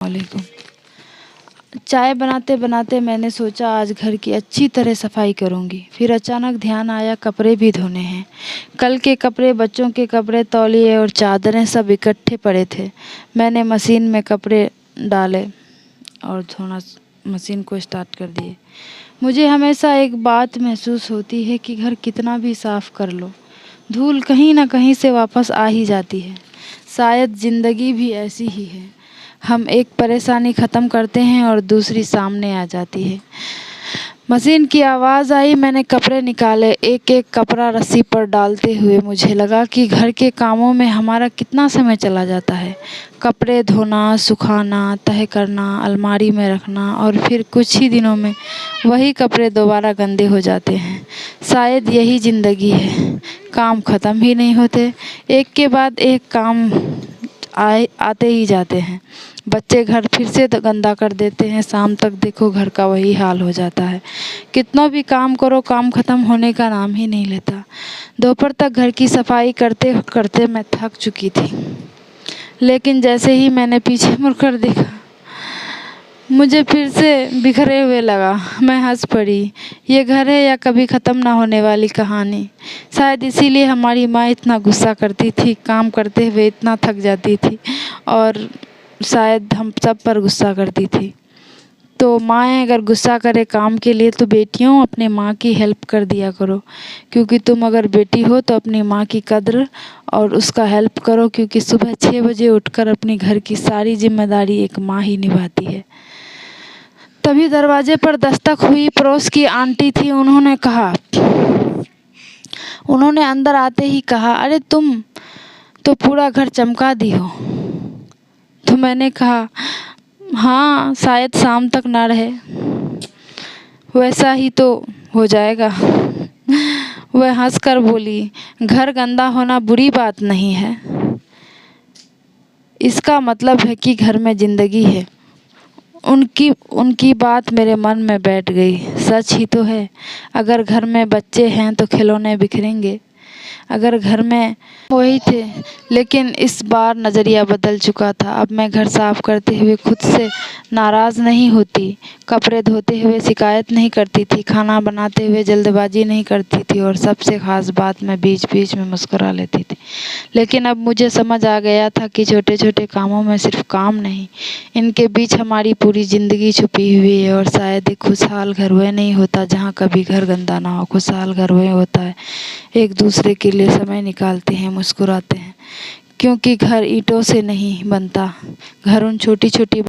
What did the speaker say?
वालेकुम। चाय बनाते बनाते मैंने सोचा आज घर की अच्छी तरह सफाई करूंगी। फिर अचानक ध्यान आया कपड़े भी धोने हैं। कल के कपड़े, बच्चों के कपड़े, तौलिए और चादरें सब इकट्ठे पड़े थे। मैंने मशीन में कपड़े डाले और धोना मशीन को स्टार्ट कर दिए। मुझे हमेशा एक बात महसूस होती है कि घर कितना भी साफ कर लो, धूल कहीं ना कहीं से वापस आ ही जाती है। शायद ज़िंदगी भी ऐसी ही है। हम एक परेशानी ख़त्म करते हैं और दूसरी सामने आ जाती है। मशीन की आवाज़ आई, मैंने कपड़े निकाले। एक एक कपड़ा रस्सी पर डालते हुए मुझे लगा कि घर के कामों में हमारा कितना समय चला जाता है। कपड़े धोना, सुखाना, तह करना, अलमारी में रखना और फिर कुछ ही दिनों में वही कपड़े दोबारा गंदे हो जाते हैं। शायद यही ज़िंदगी है, काम ख़त्म ही नहीं होते। एक के बाद एक काम आते ही जाते हैं। बच्चे घर फिर से गंदा कर देते हैं। शाम तक देखो घर का वही हाल हो जाता है। कितना भी काम करो, काम ख़त्म होने का नाम ही नहीं लेता। दोपहर तक घर की सफाई करते करते मैं थक चुकी थी, लेकिन जैसे ही मैंने पीछे मुड़कर देखा, मुझे फिर से बिखरे हुए लगा। मैं हंस पड़ी। ये घर है या कभी ख़त्म ना होने वाली कहानी। शायद इसीलिए हमारी माँ इतना गुस्सा करती थी, काम करते हुए इतना थक जाती थी और शायद हम सब पर गुस्सा करती थी। तो माँ अगर गुस्सा करे काम के लिए तो बेटियों अपने माँ की हेल्प कर दिया करो, क्योंकि तुम अगर बेटी हो तो अपनी माँ की कद्र और उसका हेल्प करो, क्योंकि सुबह 6 बजे उठकर अपनी घर की सारी जिम्मेदारी एक माँ ही निभाती है। तभी दरवाजे पर दस्तक हुई। पड़ोस की आंटी थी। उन्होंने अंदर आते ही कहा, अरे तुम तो पूरा घर चमका दी हो। तो मैंने कहा, हाँ शायद शाम तक ना रहे, वैसा ही तो हो जाएगा। वह हंसकर बोली, घर गंदा होना बुरी बात नहीं है, इसका मतलब है कि घर में जिंदगी है। उनकी बात मेरे मन में बैठ गई। सच ही तो है। अगर घर में बच्चे हैं तो खिलौने बिखरेंगे। अगर घर में वही थे, लेकिन इस बार नज़रिया बदल चुका था। अब मैं घर साफ करते हुए खुद से नाराज़ नहीं होती, कपड़े धोते हुए शिकायत नहीं करती थी, खाना बनाते हुए जल्दबाजी नहीं करती थी और सबसे ख़ास बात, मैं बीच बीच में मुस्कुरा लेती थी। लेकिन अब मुझे समझ आ गया था कि छोटे छोटे कामों में सिर्फ काम नहीं, इनके बीच हमारी पूरी ज़िंदगी छुपी हुई है। और शायद एक खुशहाल घर वह नहीं होता जहाँ कभी घर गंदा ना हो। खुशहाल घर वह होता है एक दूसरे के लिए समय निकालते हैं, मुस्कुराते हैं, क्योंकि घर ईंटों से नहीं बनता। घर उन छोटी छोटी